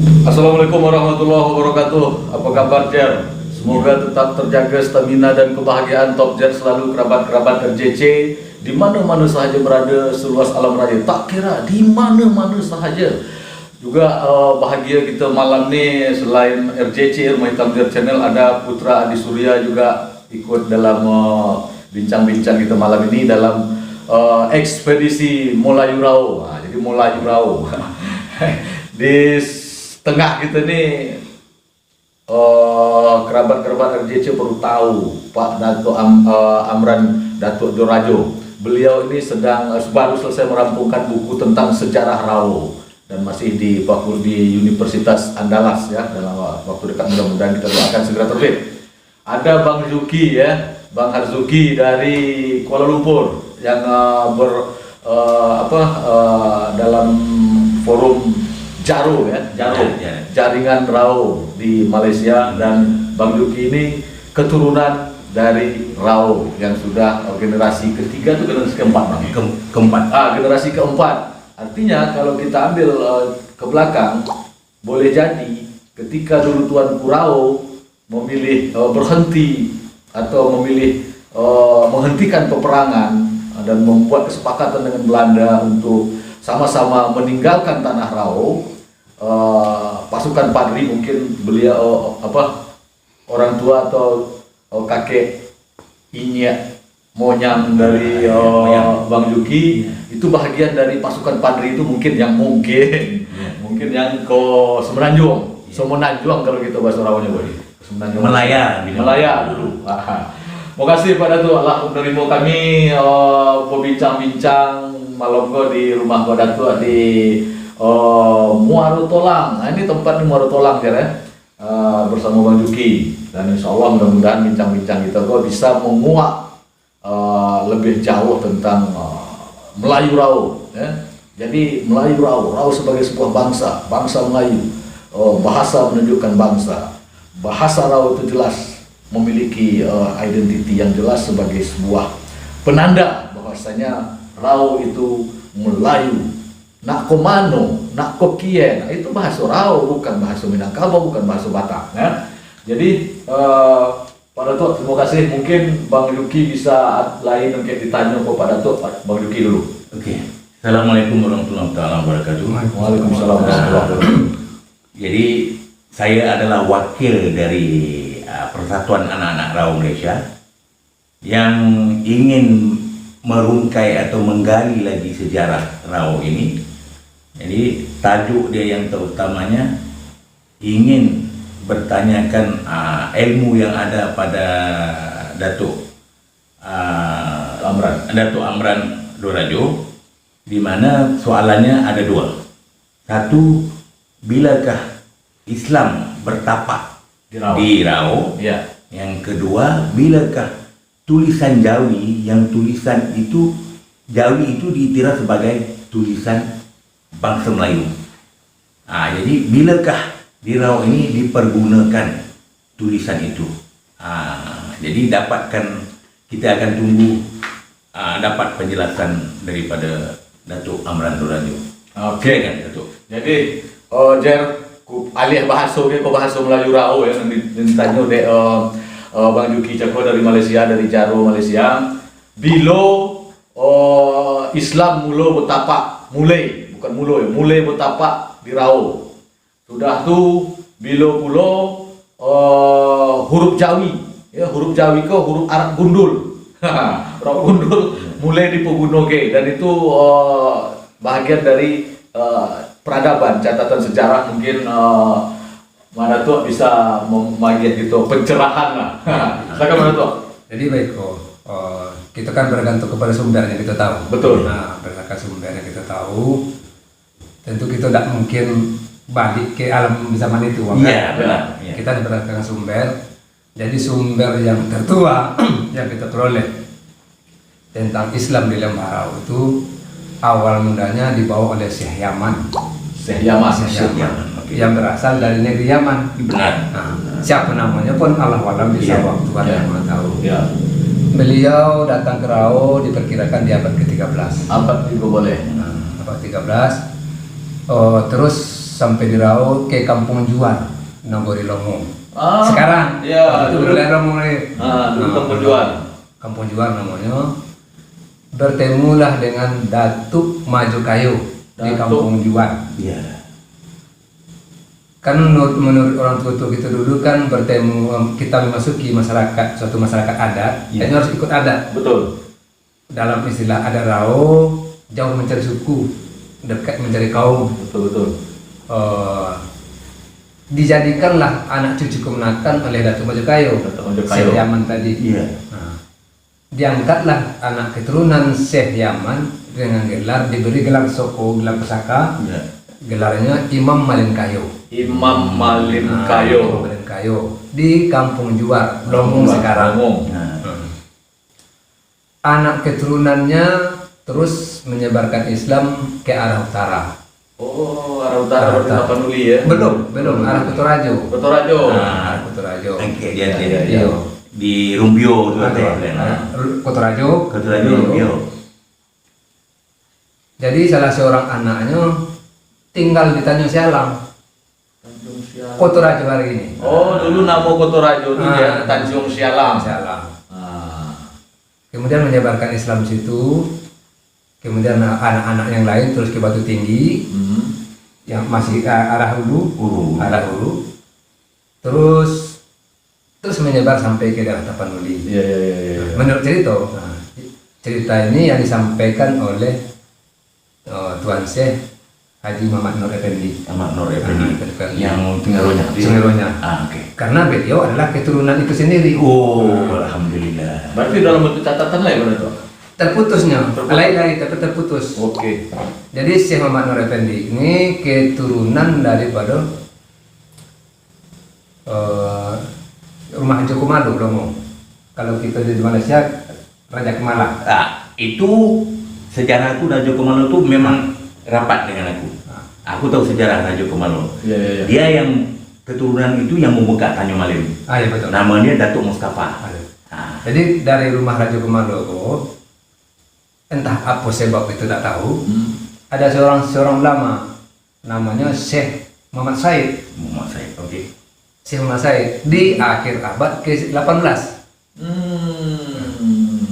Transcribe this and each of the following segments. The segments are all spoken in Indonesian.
Assalamualaikum warahmatullahi wabarakatuh. Apa kabar, Jer? Semoga tetap terjaga stamina dan kebahagiaan Top Jer selalu kerabat-kerabat RJC di mana-mana sahaja berada seluas alam raya. Tak kira di mana-mana sahaja. Juga bahagia kita malam ni selain RJC Rumah Hitam Jer Channel, ada Putra Adi Surya juga ikut dalam bincang-bincang kita malam ini dalam ekspedisi Melayu Rau. Jadi Melayu Rau di tengah kita ni kerabat-kerabat RJC perlu tahu Pak Datuk Amran Datuk Dorajo. Beliau ini baru selesai merampungkan buku tentang sejarah Rau dan masih di Universitas Andalas ya, dalam waktu dekat mudah-mudahan kita doakan segera terbit. Ada Bang Zuki ya, Bang Harzuki dari Kuala Lumpur yang dalam forum Jaro ya, jaringan Rau di Malaysia, dan Bang Yuki ini keturunan dari Rau yang sudah generasi ketiga atau generasi keempat, Bang? Keempat. Generasi keempat. Artinya kalau kita ambil ke belakang, boleh jadi ketika dulu Tuanku Rau memilih berhenti atau memilih menghentikan peperangan dan membuat kesepakatan dengan Belanda untuk sama-sama meninggalkan tanah Rau, pasukan Padri, mungkin beliau orang tua atau kakek inyek moyang dari Bang Yuki itu bahagian dari pasukan Padri itu, mungkin yang Semenanjung, Semenanjung kalau kita bahasa Rawanya boleh. Melaya dulu. Terima kasih Pak Datuk, Allah menerima kami berbincang-bincang malam di rumah Pak Datuk di Muaro Tolang. Nah, ini tempat di Muaro Tolang ya, bersama Bang Yuki, dan insya Allah mudah-mudahan bincang-bincang kita bisa menguak lebih jauh tentang Melayu Rau ya. Jadi Melayu Rau sebagai sebuah bangsa Melayu, bahasa menunjukkan bangsa. Bahasa Rau itu jelas memiliki identiti yang jelas sebagai sebuah penanda bahwasanya Rau itu Melayu. Nak komano, nak kokien, itu bahasa Rau, bukan bahasa Minangkabau, bukan bahasa Batak ya. Jadi Pak Datuk, terima kasih. Mungkin Bang Yuki bisa lain mungkin ditanya ke Pak Datuk. Bang Yuki dulu. Oke. Assalamualaikum warahmatullahi wabarakatuh. Waalaikumsalam warahmatullahi wabarakatuh. Jadi saya adalah wakil dari Persatuan Anak-anak Rau Malaysia yang ingin merungkai atau menggali lagi sejarah Rau ini. Jadi tajuk dia yang terutamanya ingin bertanyakan ilmu yang ada pada Datuk Amran Dorajo, di mana soalannya ada dua. Satu, bilakah Islam bertapak di Rau? Ya. Yang kedua, bilakah tulisan Jawi yang Jawi itu dikira sebagai tulisan bangsa Melayu. Jadi bilakah di Rau ini dipergunakan tulisan itu? Jadi kita akan tunggu dapat penjelasan daripada Datuk Amran Dorajo. Oke kan Datuk. Jadi Jer alih bahasa bahasa Melayu Rau ya, ditanya dek Bang Yuki Cakro dari Malaysia, dari Jaro Malaysia. Bilo Islam mulai bertapak di Rau. Sudah tu bilo pulo huruf Jawi ya, huruf Jawi ke huruf Arab gundul. Huruf gundul mulai dipergunakan, dan itu bahagian dari peradaban, catatan sejarah. Mungkin mana tuh bisa membagian gitu pencerahan lah. Silakan mana tuh. Jadi baik kita kan bergantung kepada sumber yang kita tahu. Betul. Nah, berdasarkan sumber yang kita tahu, tentu kita tidak mungkin balik ke alam zaman itu. Iya, benar. Ya. Kita berdasarkan sumber. Jadi sumber yang tertua yang kita peroleh tentang Islam di Lembah Rau itu awal mudanya dibawa oleh Syekh Yaman. Syekh Yaman. Okay. Yang berasal dari negeri Yaman. Benar. Siapa namanya pun Allah alam bisa Tuhan yang Maha tahu. Ya. Beliau datang ke Rau diperkirakan di abad ke-13. Abad juga boleh. Abad 13. Terus sampai di Rau ke Kampung Juar, Nagori Lomo. Ah, Sekarang, iya, itu dulu. daerah mulai. Dulu Kampung Juar. Kampung Juar namanya. Bertemulah dengan Datuk Maju Kayu di Datuk. Kampung Juar. Iya. Kan menurut orang tua kita dulu kan bertemu, kita memasuki masyarakat, suatu masyarakat adat, Iya. dan harus ikut adat. Betul. Dalam istilah adat Rao, jauh mencari suku, dekat mencari kaum. Betul. Dijadikanlah anak cucu kemenakan oleh Datuk Majakayo, Datuk Majakayo. Syekh Yaman tadi. Iya. Nah, diangkatlah anak keturunan Syekh Yaman dengan gelar, diberi gelar Soko, gelar Pesaka, Iya. gelarnya Imam Malin Kayo. Imam Malim Imam Kayo. Malin Kayo di Kampung Juar, Lomong sekarang. Lomong. Nah, Anak keturunannya terus menyebarkan Islam ke arah utara. Oh, arah utara Arah berarti utara. Tapanuli ya? Belum arah Kutorajo. Kutorajo. Arah Kutorajo. kan kayak dia Iya, iya. di Rumbio tuh ada. Kutorajo. Ketuanya Rumbio. Jadi salah seorang anaknya tinggal di Tanjung Sialang, Tanjung Sialang. Kutorajo hari ini. Oh, dulu nama Kutorajo itu Ah. ya Tanjung Sialang. Sialang. Ah. Kemudian menyebarkan Islam di situ. Kemudian anak-anak yang lain terus ke Batu Tinggi, Hmm. yang masih ke arah hulu, arah hulu. Terus menyebar sampai ke daerah Tapanuli. Iya. Menurut cerita, cerita ini yang disampaikan oleh Tuan Syekh Haji Muhammad Nur Effendi. Sama Nur Effendi Effendi. yang Tingaronya. Sungironya. Oke. Karena beliau adalah keturunan itu sendiri. Oh, alhamdulillah. Berarti dalam bentuk catatan lah ya benar tuh? Terputusnya, Terputus. lain tapi terputus. Oke. Jadi Syekh Muhammad Nur Effendi ini keturunan daripada rumah Haji Kumalo, Lomo. Kalau kita di Malaysia, Raja Kemala. Itu sejarah aku Raja Kemalo itu memang rapat dengan aku. Aku tahu sejarah Raja Kemalo. Iya. Dia yang keturunan itu yang membuka Tanjung Malim. Iya betul. Namanya Datuk Mustafa. Ada. Ah, Jadi dari rumah Raja Kumalo, entah apa sebab itu tak tahu, ada seorang ulama namanya Syekh Muhammad Said. Muhammad Said. Oke. Syekh Muhammad Said di akhir abad ke-18.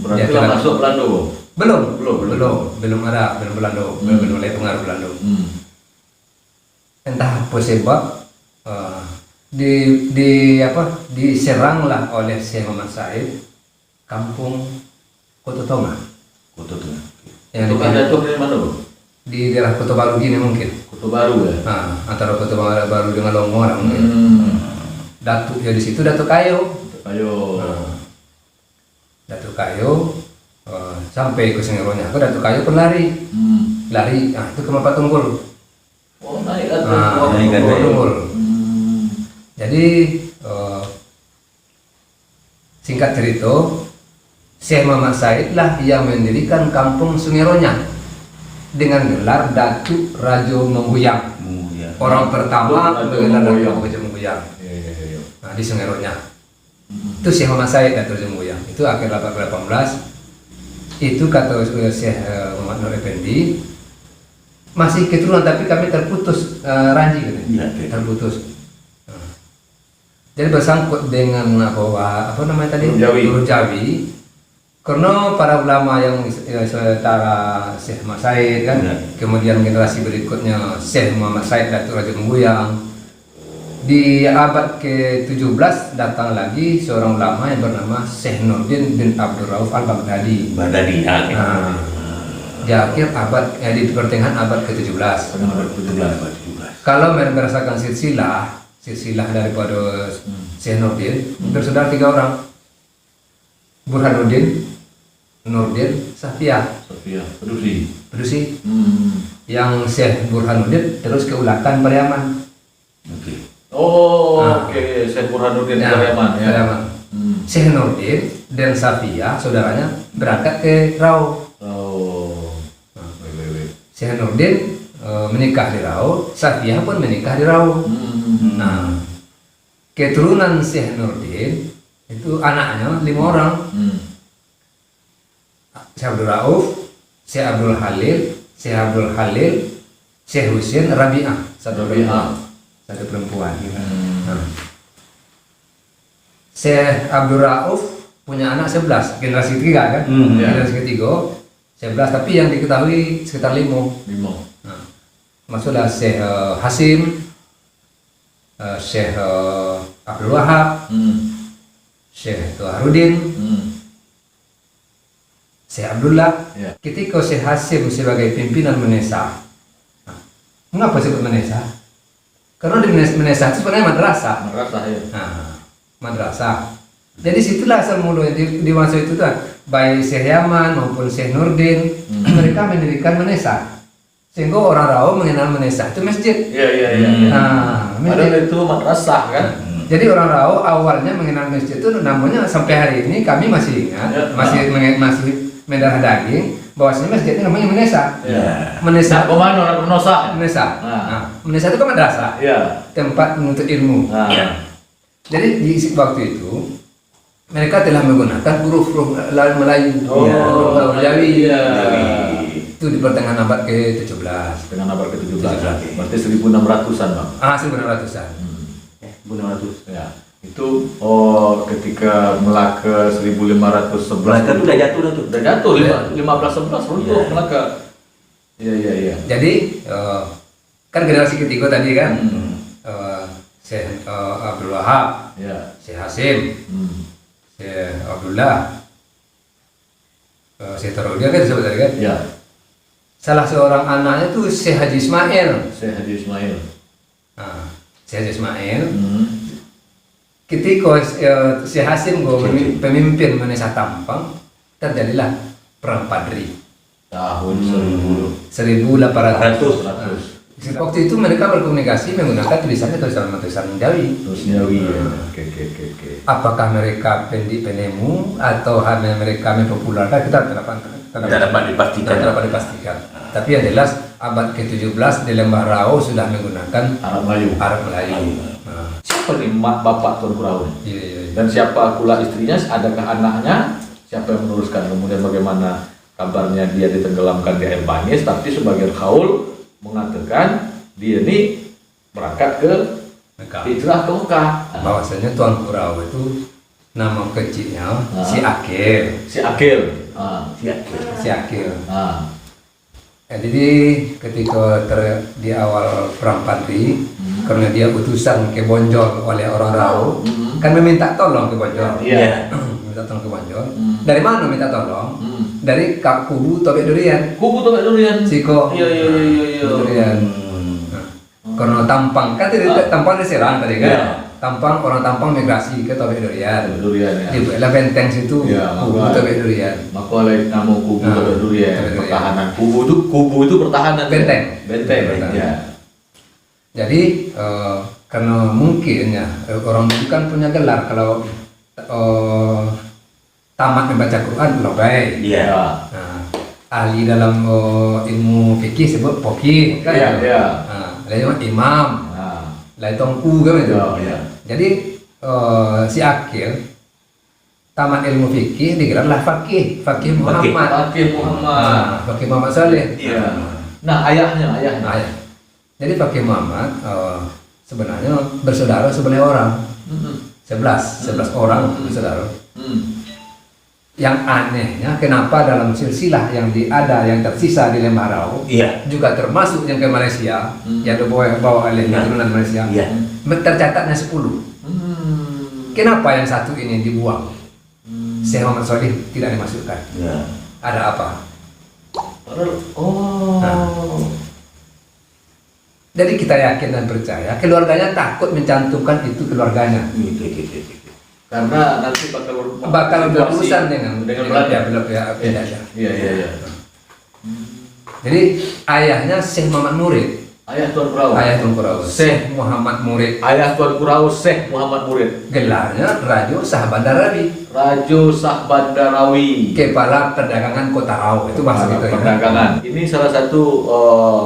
Berarti Ya, lah kita- masuk Belanda. Belum ada, belum Belanda, belum mulai pengaruh Belanda. Entah apa sebab diseranglah oleh Syekh Muhammad Said kampung Kota Tonga Kota tuh. yang Itu kan Datuk dari mana, Bu? di daerah Kota Baru gini mungkin. Kota Baru ya. Antara Kota Baru dengan Longor mungkin. Datuk ya di situ Datuk Kayo. Ayo. Datuk Kayo sampai ke Sengironya. Aku Datuk Kayo pun lari, itu ke Mapat Tunggul. Oh, naik atas. naik atas. Tunggul. Jadi singkat cerita, Syekh Muhammad Said lah yang mendirikan kampung Sungironya dengan gelar Datuk Rajo Mengguyang. Ya. Orang pertama Rajo dengan Mengguyang. Datuk Rajo Mengguyang. Iya. Nah, di Sungironya. Itu Syekh Muhammad Said Datuk Rajo Mengguyang. Itu akhir abad ke-18. Itu kata Syekh Muhammad Nur Effendi, masih keturunan tapi kami terputus ranji gitu. Iya, Terputus. Jadi bersangkut dengan apa namanya tadi? Turun Jawi. Turun Jawi. Karena para ulama yang setara Syekh Muhammad Said kan, Ya. kemudian generasi berikutnya Syekh Muhammad Said Datuk Raja Mengguyang. Di abad ke-17 datang lagi seorang ulama yang bernama Syekh Nurdin bin Abdul Rauf Al-Baghdadi. Baghdadi. Nah, di akhir abad di pertengahan abad ke-17. Abad 17. Kalau berdasarkan silsilah daripada Syekh Nurdin, bersaudara 3 orang. Burhanuddin, Nurdin, Safiyah. Sofia, Pedusi. Pedusi. Yang Syekh Burhanuddin terus ke Ulakan Pariaman. Oke. Oh, oke. Syekh Burhanuddin Pariaman ya. Pariaman. Syekh Nurdin dan Safiyah saudaranya berangkat ke Rau. Oh. Wait. Syekh Nurdin menikah di Rau, Safiyah pun menikah di Rau. Nah, keturunan Syekh Nurdin itu anaknya 5 orang. Syekh Abdul Rauf, Syekh Abdul Halil, Syekh Husin, Rabi'ah. satu Rabi'ah. satu perempuan. Hmm. Nah. Syekh Abdul Rauf punya anak 11, generasi ketiga kan? Ya. Generasi ketiga 11, tapi yang diketahui sekitar 5. Limo. Nah, maksudnya Syekh Hasim, Syekh Abdul Wahab, Syekh Harudin, Syekh Abdullah. Ya. Ketika Syekh Hasim sebagai pimpinan Menesa, nah, mengapa disebut Menesa? Karena di Menesa itu sebenarnya madrasah. Madrasah ya. Nah, madrasah. Jadi situlah asal mulanya di masa itu tuh, baik Syekh Yaman maupun Syekh Nurdin, mereka mendirikan Menesa. Sehingga orang Rawa mengenal Menesa itu masjid. Iya iya iya. Nah, masjid. Padahal itu madrasah kan. Jadi orang Rawa awalnya mengenal masjid itu namanya sampai hari ini kami masih ingat, Ya. masih mendarah daging bahwasanya masjid itu namanya Menesa. Iya. Menesa. Pemanu orang Penosa. Menesa. Nah. Nah, Menesa itu kan madrasah, Iya. tempat menuntut ilmu. Nah. Jadi di waktu itu mereka telah menggunakan huruf-huruf Melayu, Oh, huruf Jawi. iya. Itu di pertengahan abad ke-17. Dengan abad ke-17. 17. Berarti 1600-an, Bang. 1600-an. 1600. Ya. Itu ketika Melaka 1511. Melaka tuh udah jatuh dah tuh. Udah jatuh Iya. 1511 runtuh Iya. Melaka. Iya iya iya. Jadi kan generasi ketiga tadi kan, Hmm. Syekh Abdul Wahab, Ya. Syekh Hasim, Hmm. Syekh Abdullah, Syekh Tarodia kan disebut tadi kan. Ya. Salah seorang anaknya tuh Syekh Haji Ismail. Syekh Haji Ismail. Nah, Syekh Haji Ismail. Hmm. Ketika Syekh Hasim pemimpin Menesa Tampang, terjadilah perang Padri Tahun 1800. 1800. Waktu itu mereka berkomunikasi menggunakan tulisan Jawi. Terus Jawi ya. Oke oke oke oke. Apakah mereka penemu atau hanya mereka mempopulerkan, kita tidak dapat dipastikan. Tidak dapat dipastikan. Tapi yang jelas abad ke-17 di Lembah Rau sudah menggunakan Arab Melayu. Arab Melayu. Nah, Siapa nih mak bapak Tuan Kuraun? iya, iya, iya. Dan siapa pula istrinya? Adakah anaknya? Siapa yang meneruskan? Kemudian bagaimana kabarnya dia ditenggelamkan di air bangis? Tapi sebagian kaul mengatakan dia ini berangkat ke Mekah. hijrah ke Mekah. Bahwasanya Tuan Kurau itu nama kecilnya si Akil. Si Akil. Si Akil. Ah. Jadi ketika di awal perang Padri, karena dia utusan ke Bonjol oleh orang Rau, kan meminta tolong ke Bonjol. Iya. Minta tolong ke Bonjol. Dari mana minta tolong? Hmm. Dari kubu Tobek Durian. Kubu Tobek Durian. Siko. Iya iya iya iya. Durian. Nah, karena Tampang kan tadi Tampang diserang tadi kan. Iya. Tampang, orang Tampang migrasi ke Tobek Durian. Tobek Durian ya. Dibuatlah benteng situ, Iya, kubu maka- Tobek Durian. Maka oleh nama kubu Nah, Tobek Durian, Tobek Durian. pertahanan kubu itu pertahanan. Benteng. Benteng. Benteng. Ya. Jadi karena mungkin ya orang dulu kan punya gelar kalau tamat membaca Quran belum baik. Iya. Nah, ahli dalam ilmu fikih sebut pokih kan. Iya, iya. Nah, lain imam, Nah. lain tongku kan itu. Iya, iya. Jadi si Akil tamat ilmu fikih digelarlah fakih Muhammad. Fakih Muhammad. Nah, fakih Muhammad Saleh. Iya. Nah, ayahnya. Nah, ya. Jadi fakih Muhammad sebenarnya bersaudara 11 orang. 11 orang bersaudara. Yang anehnya kenapa dalam silsilah yang yang tersisa di Lembah Rau Iya. juga termasuk yang ke Malaysia yang dibawa oleh keturunan Malaysia Iya. tercatatnya 10. Kenapa yang satu ini dibuang? Syekh Muhammad Shalih tidak dimasukkan. Iya. Ada apa? Oh. Jadi kita yakin dan percaya keluarganya takut mencantumkan itu keluarganya. Itu. Karena nanti Bakal berurusan dengan Belanda. Belanda. Iya iya iya. Jadi ayahnya Syekh Muhammad Murid, Ayah Tuan Kurau. ayah Tuan Kurau, Syekh Muhammad Murid. Ayah Tuan Kurau Syekh Muhammad Murid. Gelarnya Rajo Sah Bandarawi, Rajo Sah Bandarawi. Kepala Perdagangan Kota Rau. Itu bahasa kita ya. Perdagangan. Ini salah satu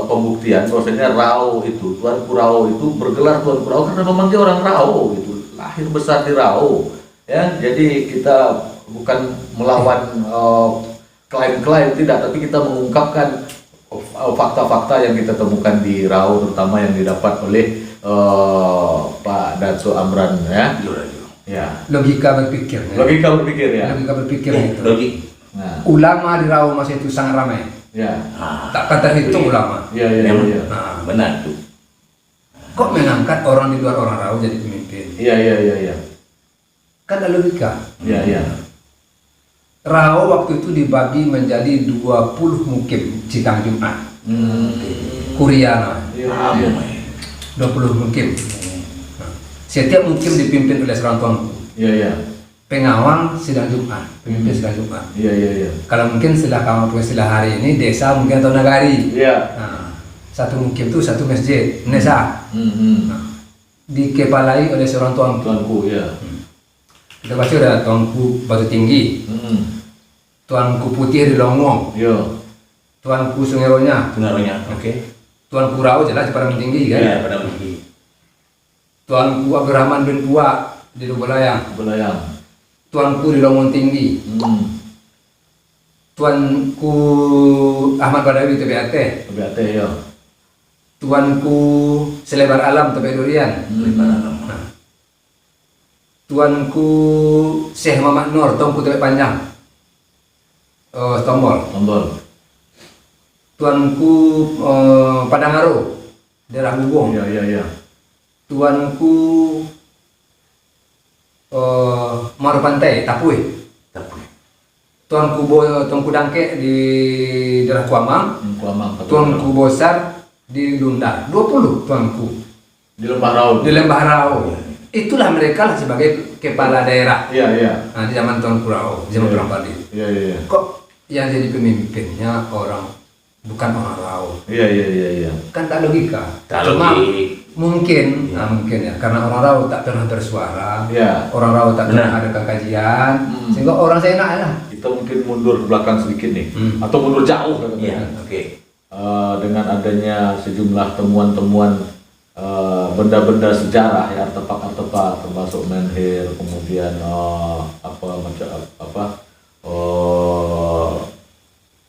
pembuktian bahwasanya Rau itu Tuan Kurau itu bergelar Tuan Kurau karena memang dia orang Rau gitu. Lahir besar di Rau. Ya, jadi kita bukan melawan klaim-klaim tidak, tapi kita mengungkapkan fakta-fakta yang kita temukan di Raau, terutama yang didapat oleh Pak Dato Amran ya. Ya. Logika berpikir. Logika berpikir ya. Logika berpikir itu. Logik. Nah, Ulama di Raau masa itu sangat ramai. ya. Tak terhitung ulama. Iya, iya, Memang. iya. Nah, Benar tuh. kok mengangkat orang di luar orang Raau jadi pemimpin? Iya, iya, iya, iya. Kan ada logika. Iya, iya. Raau waktu itu dibagi menjadi 20 mukim sidang Jumat. Kuriana. Iya, iya. 20 mukim. Nah, setiap mukim dipimpin oleh seorang tuanku. Iya, iya. Pengawal sidang Jumat, pemimpin sidang Jumat. Iya, iya, iya. Kalau mungkin setelah kamu pakai istilah hari ini desa mungkin atau nagari. Iya. Nah, satu mukim itu satu masjid, desa. Mhm. Nah, dikepalai oleh seorang tuanku. Tuanku, ya. Kita pasti ada tuanku Batu Tinggi, tuanku Putih di Longong, Iya. tuanku Sungai Ronya, Pengaruhnya. Oke. tuanku Raau jelas di Padang Tinggi kan. Ya, pada logik. Tuanku Abdurrahman bin Puak di Lubulayang, Belayang. tuanku di Longong Tinggi, tuanku Ahmad Badawi TPAT, PBAT ya. tuanku Selebar Alam TPA Durian, nah, tuanku Syekh Muhammad Nur tuanku TPA Panjang, Tombol, Tombol. tuanku Padangaro daerah Gubong, Iya, iya, iya. tuanku Maru Pantai Tapui, Tapi tuanku Dangke di daerah Kuamang, Kuamang. tuanku Bosar di Lundar, 20 tuanku Di Lembah Raut. di Lembah Rau. Itulah mereka lah sebagai kepala daerah. Iya, iya. Nah, di zaman tuanku Rau, di zaman Iya. Perang Padi. Iya, iya, iya. Kok yang jadi pemimpinnya bukan orang Rau? Iya, iya, iya, iya. Kan tak logika. Tak Cuma logik. mungkin, Iya. mungkin ya, karena orang Rau tak pernah bersuara, Iya. orang Rau tak pernah Benar. adakan kajian, sehingga orang seenak lah. Kita mungkin mundur ke belakang sedikit nih, atau mundur jauh Iya, katanya. oke. Dengan adanya sejumlah temuan-temuan benda-benda sejarah ya, artefak-artefak termasuk menhir, kemudian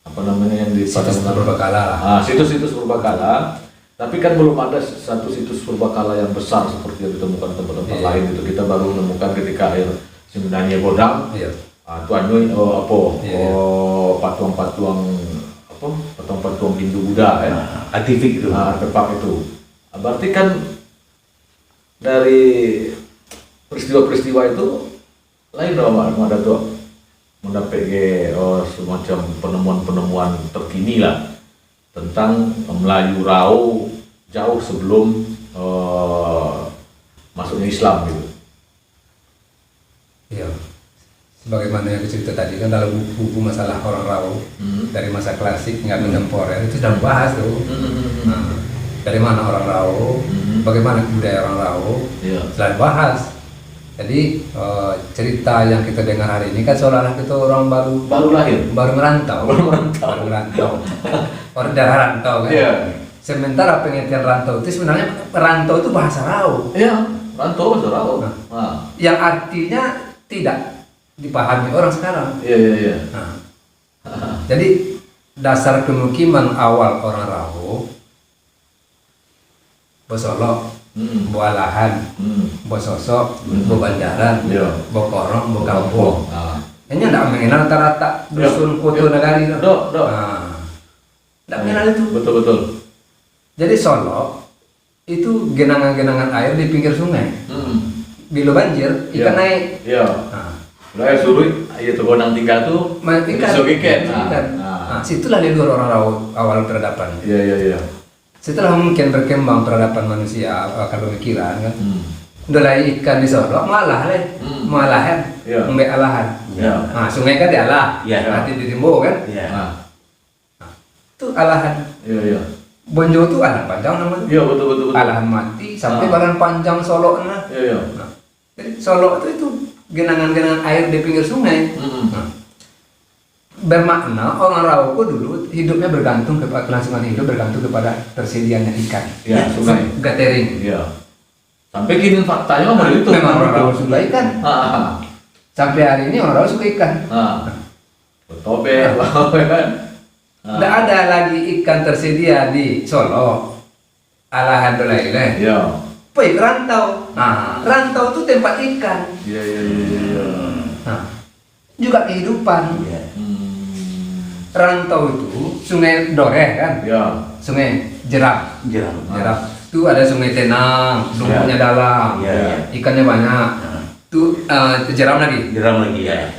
apa namanya yang di Situs purbakala lah. situs-situs purbakala, tapi kan belum ada satu situs purbakala yang besar seperti yang ditemukan di tempat-tempat Iya. lain itu. Kita baru menemukan ketika air sebenarnya Bodang. Iya. Tuannya Iya. patung-patung Hindu Buddha ya. Artifik itu. Artefak itu. Berarti kan dari peristiwa-peristiwa itu lain dong ada tuh mendapat semacam penemuan-penemuan terkini lah tentang Melayu Rau jauh sebelum masuknya Islam gitu. Iya. Sebagaimana yang cerita tadi kan dalam buku-buku masalah orang Rau dari masa klasik hingga kontemporer itu sudah bahas tuh. Nah, dari mana orang Rau, bagaimana budaya orang Rau, Iya. sudah bahas. Jadi cerita yang kita dengar hari ini kan seolah-olah kita orang Baru lahir. baru merantau, orang daerah rantau kan. Iya. Sementara pengertian rantau itu sebenarnya rantau itu bahasa Rau. Iya, rantau bahasa Rau. Nah. Yang artinya tidak dipahami orang sekarang. Iya, iya, iya. Nah, jadi dasar pemukiman awal orang Rau, Bosolok, Boalahan, Bososok, Bobandaran, Iya. Bokorong, Bokampung. Nah. Ini tidak mengenal rata-rata dusun Koto Nagari. Dok. Tidak mengenal itu. Betul. Jadi Solok itu genangan-genangan air di pinggir sungai. Bila banjir, ikan Iya. naik. Iya. Nah, Lah surut, iya tuh gondang tinggal tuh. ikan. Masuk ikan. Ikan. Nah. Nah, situlah leluhur orang Rau awal peradaban. Iya. Setelah mungkin berkembang peradaban manusia, akal pemikiran kan, mulai ikan di Solok malah malahan, Iya. mbek alahan. Iya. Nah, sungai kan dialah, Iya. nanti ditimbo kan, Iya. Nah. itu alahan. Iya. Bonjo itu alahan panjang namanya. Iya, betul. Alahan mati sampai Ah. badan panjang Solok nah. Iya. Nah, jadi Solok itu genangan-genangan air di pinggir sungai. Nah, bermakna orang Rauko dulu hidupnya bergantung kepada kelangsungan hidup bergantung kepada tersedianya ikan. Iya, sungai. Gathering. Iya. Sampai kini faktanya memang itu. Memang orang Rau suka ikan. Ah. Sampai hari ini orang Rau suka ikan. Nah. Bertobek, kan. Tidak ada lagi ikan tersedia di Solo. Alhamdulillah. Ya. Pergi ke rantau. Nah, rantau itu tempat ikan. Iya, iya, iya, iya. Nah, juga kehidupan. Iya. Rantau itu Sungai Doreh kan? Ya. Sungai Jeram. Jeram. Jeram. Itu ada Sungai Tenang, lumpurnya dalam, Iya. ikannya banyak. Itu Jeram lagi. Jeram lagi ya.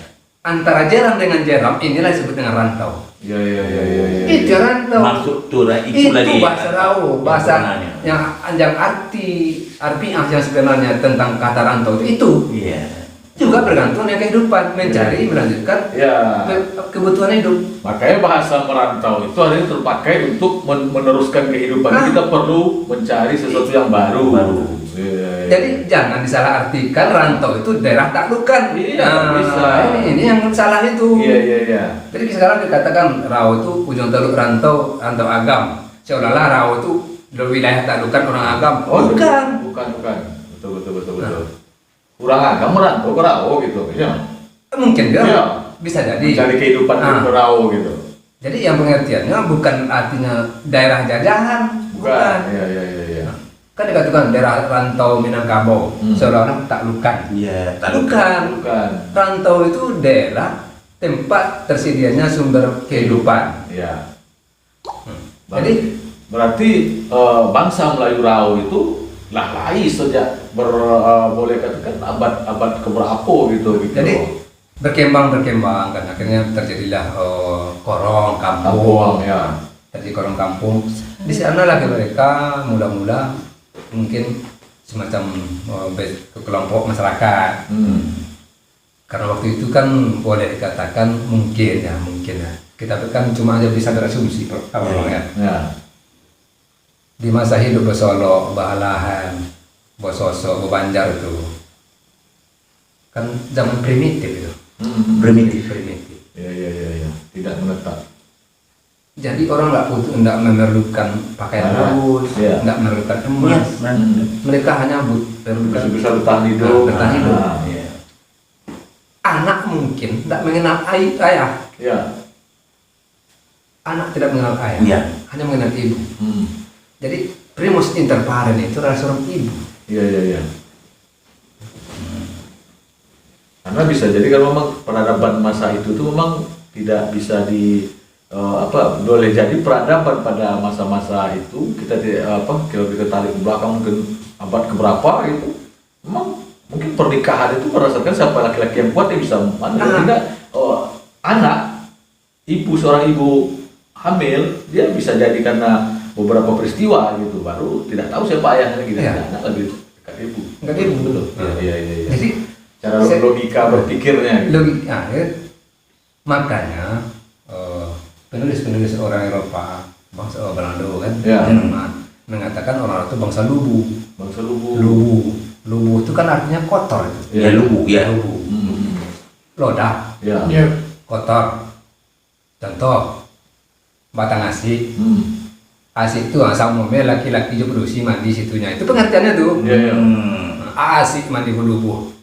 Antara Jeram dengan Jeram inilah disebut dengan rantau. Iya, iya, iya, iya, iya. Itu rantau. Masuk tuh lah Itu lagi. bahasa Rau, bahasa sebenarnya. yang artiah yang sebenarnya tentang kata rantau itu Iya. juga bergantung dengan kehidupan, mencari, melanjutkan Ya. kebutuhan hidup. Makanya bahasa merantau itu hari ini terpakai untuk meneruskan kehidupan. Ah. Kita perlu mencari sesuatu yang baru. Baru. Iya, iya. Jadi jangan disalahartikan rantau itu daerah taklukan. Iya, bisa. Ini yang salah itu. Iya, iya, iya. Jadi sekarang dikatakan Rau itu ujung teluk rantau agam. Seolah-olah Rau itu wilayah taklukan orang agam. Oh, Bukan. bukan, bukan. Betul, betul, betul, betul. Kurang agak merantau ke Rau gitu, ya. Mungkin dia Iya. bisa jadi. Mencari kehidupan di Ah. Rau gitu. Jadi yang pengertiannya bukan artinya daerah jajahan, bukan. Iya, iya, iya, iya. Kan dikatakan daerah rantau Minangkabau, seolah-olah taklukan. Iya. Bukan. Bukan. Rantau itu daerah tempat tersedianya sumber kehidupan. Iya. Jadi Berarti bangsa Melayu Rau itu lahir sejak boleh katakan abad keberapa gitu. Jadi berkembang kan akhirnya terjadilah korong kampung. Kampung, ya. Terjadi korong kampung. Di sana lagi mereka mula-mula mungkin semacam kelompok masyarakat. Karena waktu itu kan boleh dikatakan mungkin ya. Kita kan cuma aja bisa berasumsi ya. Ya. Di masa hidup Besolo, Bahalahan, Bososo, Bobanjar itu kan zaman primitif itu. Primitif. Iya, iya, iya, iya. Tidak menetap. Jadi orang nggak memerlukan pakaian bagus, Iya. nggak memerlukan Iya. emas. Hmm. Mereka hanya memerlukan Bisa bertahan hidup. Bertahan hidup. Nah, Iya. anak mungkin tidak mengenal ayah. Iya. Anak tidak mengenal ayah, Iya. hanya mengenal ibu. Jadi primus inter parens itu adalah seorang ibu. Iya, iya, iya. Karena bisa jadi kan memang peradaban masa itu tuh memang tidak bisa boleh jadi peradaban pada masa-masa itu kita kalau kita tarik ke belakang mungkin abad keberapa gitu, memang mungkin pernikahan itu berdasarkan siapa laki-laki yang kuat dia bisa tidak anak seorang ibu hamil dia bisa jadi karena beberapa peristiwa gitu baru tidak tahu siapa ayahnya gitu. Iya. Anak lebih dekat ibu. Dekat ibu, betul. Iya, iya, iya. Jadi Cara logika berpikirnya gitu. makanya penulis-penulis orang Eropa bangsa Belanda kan Ya. Jerman mengatakan orang itu bangsa lubu. Bangsa Lubu. Lubu itu kan artinya kotor itu. Ya lubu ya. Lubu. Lodah, Ya. kotor. Contoh batang asi. Asi itu asal umumnya laki-laki juga berusi mandi situnya. Itu pengertiannya tuh. Iya, iya. Asi mandi lubuh.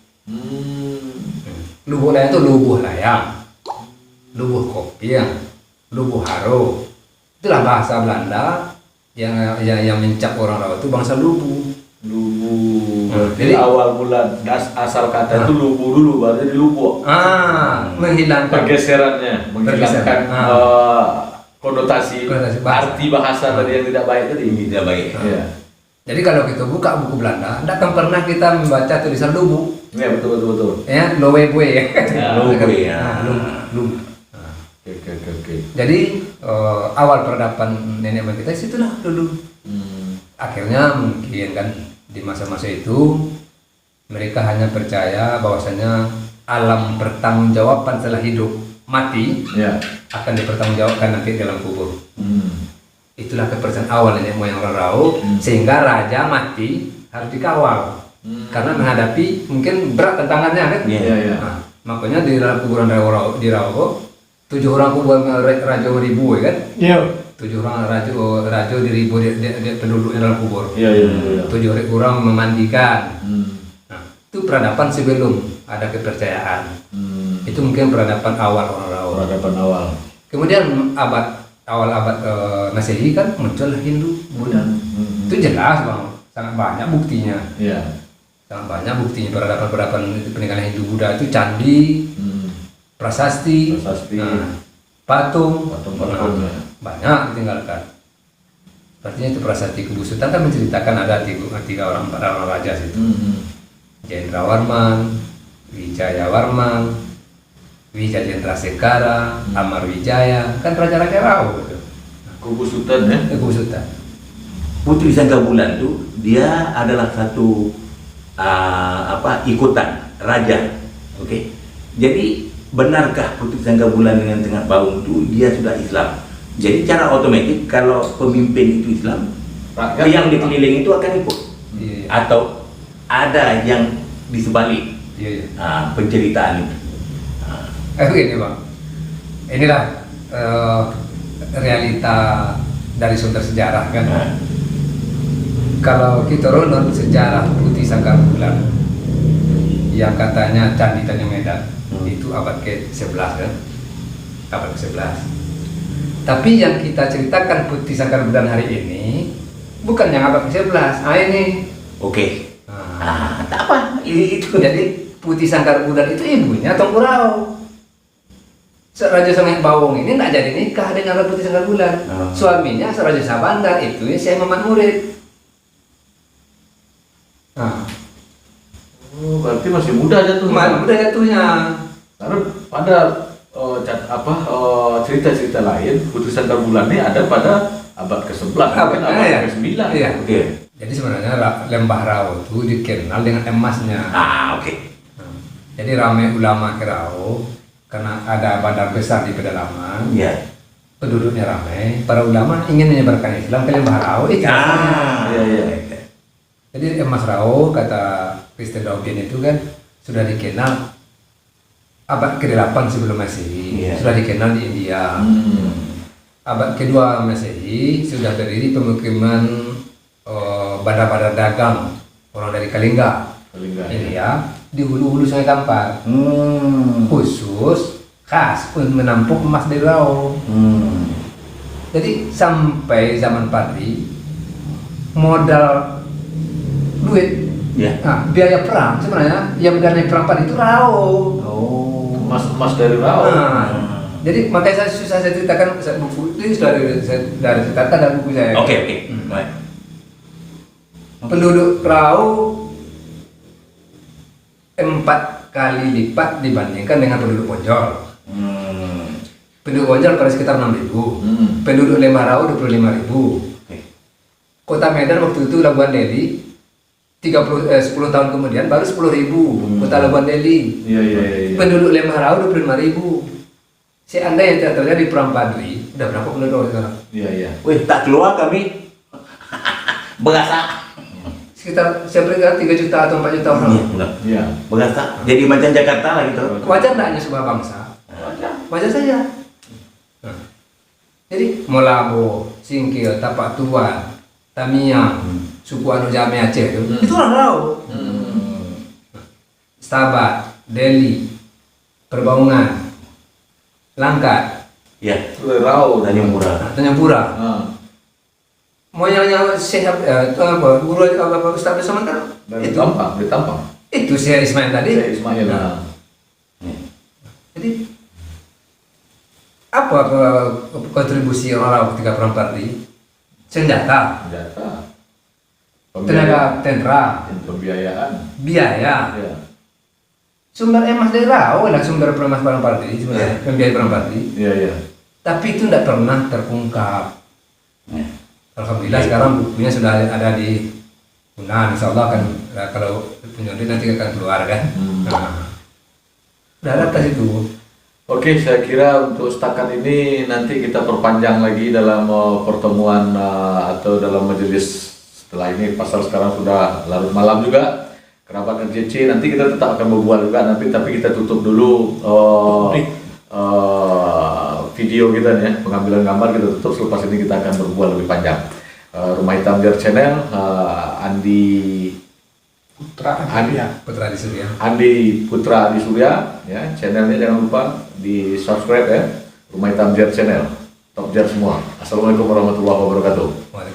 Lubuh layang itu lubuh layang, lubuh kopi, lubuh haro. Itulah bahasa Belanda yang mencap orang Rawa itu bangsa lubu. Lubu. Jadi Jadi awal mula asal kata itu lubu dulu baru jadi lubu. Menghilangkan Pergeserannya, menghilangkan konotasi bahasa. arti bahasa tadi yang tidak baik tadi. Tidak baik. Iya. Jadi kalau kita buka buku Belanda, tidak akan pernah kita membaca tulisan lubu, Iya, betul. ya lowebue. Lubu ya. Lubu. Oke. Jadi awal peradaban nenek moyang kita situlah dulu. Akhirnya mungkin kan di masa-masa itu mereka hanya percaya bahwasanya alam pertanggungjawaban setelah hidup mati Ya. akan dipertanggungjawabkan nanti dalam kubur. Itulah kepercayaan awal nenek moyang orang Rau, sehingga raja mati harus dikawal karena menghadapi mungkin berat tantangannya kan. Iya. Nah, makanya di dalam kuburan di Rau 7 orang kuburan raja ribu kan. Iya. 7 orang raja di ribu dia penduduk di dalam kubur. Iya. 7 orang memandikan. Nah, itu peradaban sebelum ada kepercayaan. Itu mungkin peradaban awal orang Rau. Peradaban awal. Kemudian abad awal abad Masehi kan muncul Hindu, Buddha. Itu jelas bang, sangat banyak buktinya. Iya. Sangat banyak buktinya peradaban peninggalan Hindu Buddha itu candi, prasasti, patung, Patung-patungnya. banyak ditinggalkan. Artinya itu prasasti Kebusutan kan menceritakan ada tiga orang raja situ. Jendrawarman, Wijayawarman, Wijayendrasekara, Amarwijaya, kan raja-raja Rao gitu. Kebusutan ya. Kebusutan. Putri Sanggabulan itu dia adalah satu ikutan raja, oke? Jadi benarkah Putri Sanggabulan dengan Tengah Baung itu dia sudah Islam? Jadi cara otomatis kalau pemimpin itu Islam, Rakyat yang dikelilingi itu akan ikut, Iya. atau ada yang di sebalik Iya. penceritaan itu. Begini bang, inilah realita dari sumber sejarah kan. Kalau kita runut sejarah Putri Sanggabulan yang katanya Candi Tanjung Medan itu abad ke-11 kan, abad ke-11. Tapi yang kita ceritakan Putri Sanggabulan hari ini bukan yang abad ke-11. Ini. Oke. Nah, Tak apa. Itu jadi Putri Sanggabulan itu ibunya Tengku Rao. Raja Songeh Bawong ini tidak jadi nikah dengan Putri Sanggabulan. Suaminya Raja Sabandar itu Syekh Muhammad Murid. Nah, Berarti masih muda aja tuh. udah jatuhnya. Karena pada cerita-cerita lain Putri Sanggabulan ini ada pada abad ke-11, mungkin abad ya. ke-9. Iya. Oke. Jadi sebenarnya Lembah Rao itu dikenal dengan emasnya. Oke. Nah, jadi ramai ulama ke Rao karena ada bandar besar di pedalaman. Iya. Penduduknya ramai. Para ulama ingin menyebarkan Islam ke Lembah Rao. Itu Iya. Jadi emas Rao kata Kristen Daubin itu kan sudah dikenal abad ke-8 sebelum Masehi. Iya. Sudah dikenal di India. Abad kedua Masehi sudah berdiri pemukiman bandar-bandar dagang orang dari Kalingga, India di hulu-hulu Sungai Kampar. Khusus khas untuk menampung emas dari Rao. Jadi sampai zaman Padri modal duit, biaya perang sebenarnya yang mendanai perang Padri itu Rao. Emas dari Rao. Jadi makanya saya ceritakan buku ini sudah dari ceritakan dalam buku saya. Oke. Baik. Penduduk Rao 4 kali lipat dibandingkan dengan penduduk Bonjol. Penduduk Bonjol pada sekitar 6.000. Penduduk Lembah Rao 25.000. Kota Medan waktu itu Labuan Deli 10 tahun kemudian baru 10.000 kota Labuan Deli. Iya. Penduduk Lembah Rao 25.000. Seandainya tidak terjadi perang Padri, udah berapa penduduk sekarang? Iya. Wih, tak keluar kami. Berasa. Sekitar saya berikan 3 juta atau 4 juta orang. Iya. Berasa. Jadi macam Jakarta lah gitu. Wajar tidak hanya sebuah bangsa? Wajar saja. Nah, jadi Molabo, Singkil, Tapak Tuan, Tamiang, suku Anu Jame Aceh itu orang Rao. Stabat, Deli, Perbaungan, Langkat, Rao Tanjung Pura. Tanjung Pura. Mau yang sehat guru Ustaz Besaman kan Dari itu Tampang. itu Syekh Ismail tadi. Syekh Ismail. Jadi apa kontribusi orang Rao ketika perang Padri? Senjata, tenaga tentara, pembiayaan, biaya. ya. Sumber emas dari Rao adalah sumber perang Padri sebenarnya, pembiayaan perang Padri. Iya. Tapi itu tidak pernah terungkap. Alhamdulillah sekarang bukunya sudah ada di Yunan, insya Allah kan kalau punya duit nanti akan keluar kan. Udah ada atas itu. Oke, saya kira untuk setakat ini nanti kita perpanjang lagi dalam pertemuan atau dalam majelis setelah ini. Pasal sekarang sudah larut malam juga, kerabat RJC. Nanti kita tetap akan berbual juga nanti, tapi kita tutup dulu video kita nih, pengambilan gambar kita tutup. Selepas ini kita akan berbual lebih panjang. Rumah Hitam Biar Channel, Andi Putra di Surya, ya, channelnya jangan lupa di subscribe ya, Rumah Hitam Biar Channel. Top Jar semua. Assalamualaikum warahmatullahi wabarakatuh. Waalaikumsalam.